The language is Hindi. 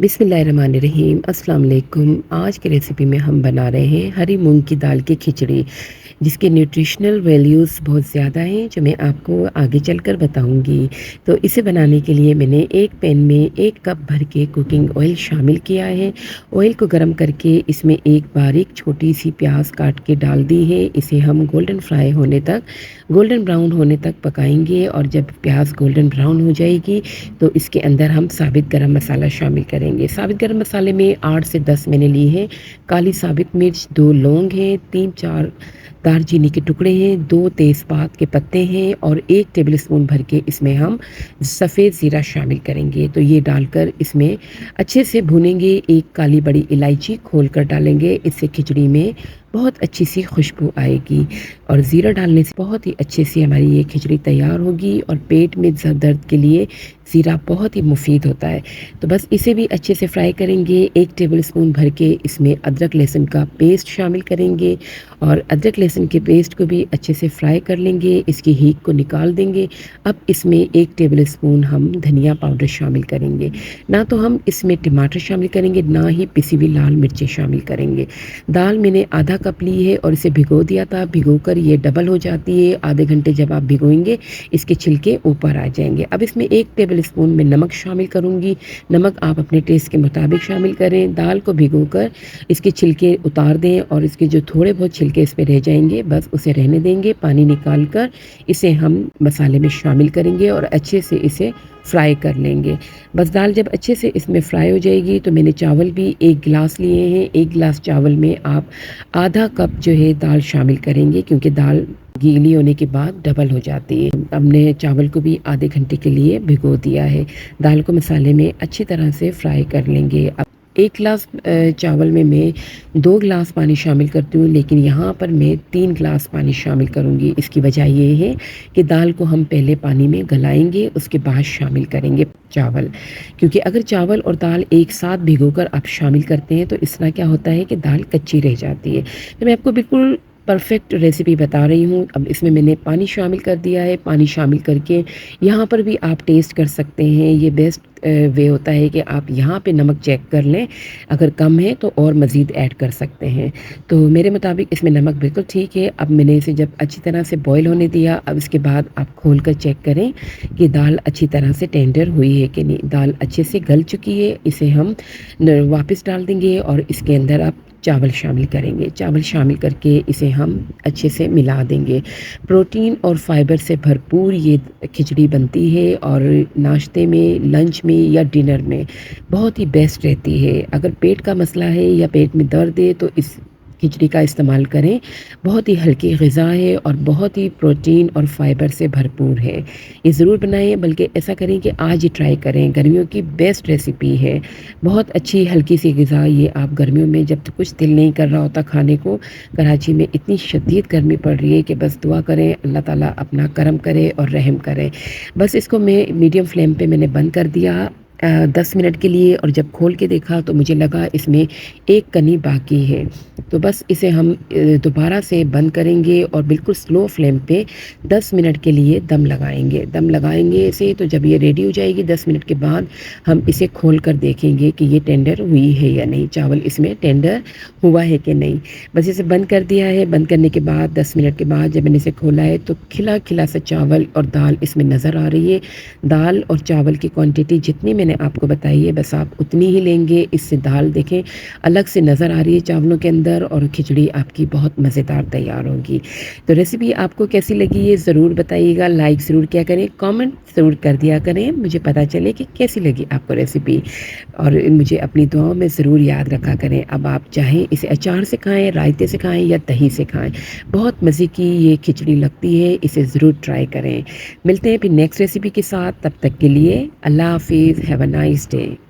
बिस्मिल्लाहिर्रहमानिर्रहीम अस्सलाम वालेकुम। आज की रेसिपी में हम बना रहे हैं हरी मूंग की दाल की खिचड़ी, जिसके न्यूट्रिशनल वैल्यूज़ बहुत ज़्यादा हैं, जो मैं आपको आगे चलकर बताऊंगी। तो इसे बनाने के लिए मैंने एक पैन में 1 कप भर के कुकिंग ऑयल शामिल किया है। ऑयल को गर्म करके इसमें एक बारीक छोटी सी प्याज काट के डाल दी है। इसे हम गोल्डन ब्राउन होने तक पकाएंगे, और जब प्याज गोल्डन ब्राउन हो जाएगी तो इसके अंदर हम साबित गरम मसाला शामिल करेंगे। साबित गरम मसाले में 8 से 10 मैंने ली है काली साबित मिर्च, 2 लौंग हैं, 3-4 दालचीनी के टुकड़े हैं, 2 तेज़पात के पत्ते हैं, और 1 टेबलस्पून भर के इसमें हम सफ़ेद ज़ीरा शामिल करेंगे। तो ये डालकर इसमें अच्छे से भूनेंगे। एक काली बड़ी इलायची खोल कर डालेंगे। इससे खिचड़ी में बहुत अच्छी सी खुशबू आएगी, और ज़ीरा डालने से बहुत ही अच्छे से हमारी ये खिचड़ी तैयार होगी। और पेट में दर्द के लिए ज़ीरा बहुत ही मुफीद होता है। तो बस इसे भी अच्छे से फ्राई करेंगे। 1 टेबलस्पून भर के इसमें अदरक लहसुन का पेस्ट शामिल करेंगे, और अदरक लहसुन के पेस्ट को भी अच्छे से फ्राई कर लेंगे। इसकी हीक को निकाल देंगे। अब इसमें 1 टेबलस्पून हम धनिया पाउडर शामिल करेंगे। ना तो हम इसमें टमाटर शामिल करेंगे, ना ही पिसी हुई लाल मिर्चें शामिल करेंगे। दाल मैंने आधा कप ली है और इसे भिगो दिया था। भिगोकर ये डबल हो जाती है। आधे घंटे जब आप भिगोएंगे, इसके छिलके ऊपर आ जाएंगे। अब इसमें 1 टेबलस्पून में नमक शामिल करूँगी। नमक आप अपने टेस्ट के मुताबिक शामिल करें। दाल को भिगोकर इसके छिलके उतार दें, और इसके जो थोड़े बहुत छिलके इस पे रह जाएंगे बस उसे रहने देंगे। पानी निकाल कर इसे हम मसाले में शामिल करेंगे और अच्छे से इसे फ्राई कर लेंगे। बस दाल जब अच्छे से इसमें फ्राई हो जाएगी, तो मैंने चावल भी 1 गिलास लिए हैं। 1 गिलास चावल में आप आधा कप जो है दाल शामिल करेंगे, क्योंकि दाल गीली होने के बाद डबल हो जाती है। हमने चावल को भी आधे घंटे के लिए भिगो दिया है। दाल को मसाले में अच्छी तरह से फ्राई कर लेंगे। अब 1 गिलास चावल में मैं 2 गिलास पानी शामिल करती हूँ, लेकिन यहाँ पर मैं 3 गिलास पानी शामिल करूँगी। इसकी वजह ये है कि दाल को हम पहले पानी में गलाएंगे, उसके बाद शामिल करेंगे चावल। क्योंकि अगर चावल और दाल एक साथ भिगोकर आप शामिल करते हैं, तो इस तरह क्या होता है कि दाल कच्ची रह जाती है। तो मैं आपको बिल्कुल परफेक्ट रेसिपी बता रही हूँ। अब इसमें मैंने पानी शामिल कर दिया है। पानी शामिल करके यहाँ पर भी आप टेस्ट कर सकते हैं। ये बेस्ट वे होता है कि आप यहाँ पे नमक चेक कर लें। अगर कम है तो और मज़ीद ऐड कर सकते हैं। तो मेरे मुताबिक इसमें नमक बिल्कुल ठीक है। अब मैंने इसे जब अच्छी तरह से बॉईल होने दिया, अब इसके बाद आप खोल कर चेक करें कि दाल अच्छी तरह से टेंडर हुई है कि नहीं। दाल अच्छे से गल चुकी है। इसे हम वापस डाल देंगे, और इसके अंदर आप चावल शामिल करेंगे। चावल शामिल करके इसे हम अच्छे से मिला देंगे। प्रोटीन और फाइबर से भरपूर ये खिचड़ी बनती है, और नाश्ते में, लंच में या डिनर में बहुत ही बेस्ट रहती है। अगर पेट का मसला है या पेट में दर्द है, तो इस खिचड़ी का इस्तेमाल करें। बहुत ही हल्की ग़िज़ा है और बहुत ही प्रोटीन और फाइबर से भरपूर है। ये ज़रूर बनाएं, बल्कि ऐसा करें कि आज ही ट्राई करें। गर्मियों की बेस्ट रेसिपी है। बहुत अच्छी हल्की सी ग़िज़ा। ये आप गर्मियों में जब तक कुछ दिल नहीं कर रहा होता खाने को, कराची में इतनी शदीद गर्मी पड़ रही है कि बस दुआ करें अल्लाह ताला अपना करम करे और रहम करे। बस इसको मैं मीडियम फ्लेम पे मैंने बंद कर दिया 10 मिनट के लिए, और जब खोल के देखा तो मुझे लगा इसमें 1 कनी बाकी है। तो बस इसे हम दोबारा से बंद करेंगे और बिल्कुल स्लो फ्लेम पे 10 मिनट के लिए दम लगाएंगे। दम लगाएंगे इसे, तो जब ये रेडी हो जाएगी 10 मिनट के बाद हम इसे खोल कर देखेंगे कि ये टेंडर हुई है या नहीं, चावल इसमें टेंडर हुआ है कि नहीं। बस इसे बंद कर दिया है। बंद करने के बाद 10 मिनट के बाद जब मैंने इसे खोला है, तो खिला खिला सा चावल और दाल इसमें नज़र आ रही है। दाल और चावल की क्वांटिटी जितनी मैंने आपको बताई है, बस आप उतनी ही लेंगे। इससे दाल देखें अलग से नज़र आ रही है चावलों के अंदर, और खिचड़ी आपकी बहुत मज़ेदार तैयार होगी। तो रेसिपी आपको कैसी लगी ये ज़रूर बताइएगा। लाइक ज़रूर किया करें, कमेंट ज़रूर कर दिया करें, मुझे पता चले कि कैसी लगी आपको रेसिपी। और मुझे अपनी दुआओं में ज़रूर याद रखा करें। अब आप चाहें इसे अचार से खाएँ, रायते से खाएँ या दही से खाएँ, बहुत मज़े की ये खिचड़ी लगती है। इसे ज़रूर ट्राई करें। मिलते हैं फिर नेक्स्ट रेसिपी के साथ। तब तक के लिए अल्लाह हाफिज़। Have a nice day.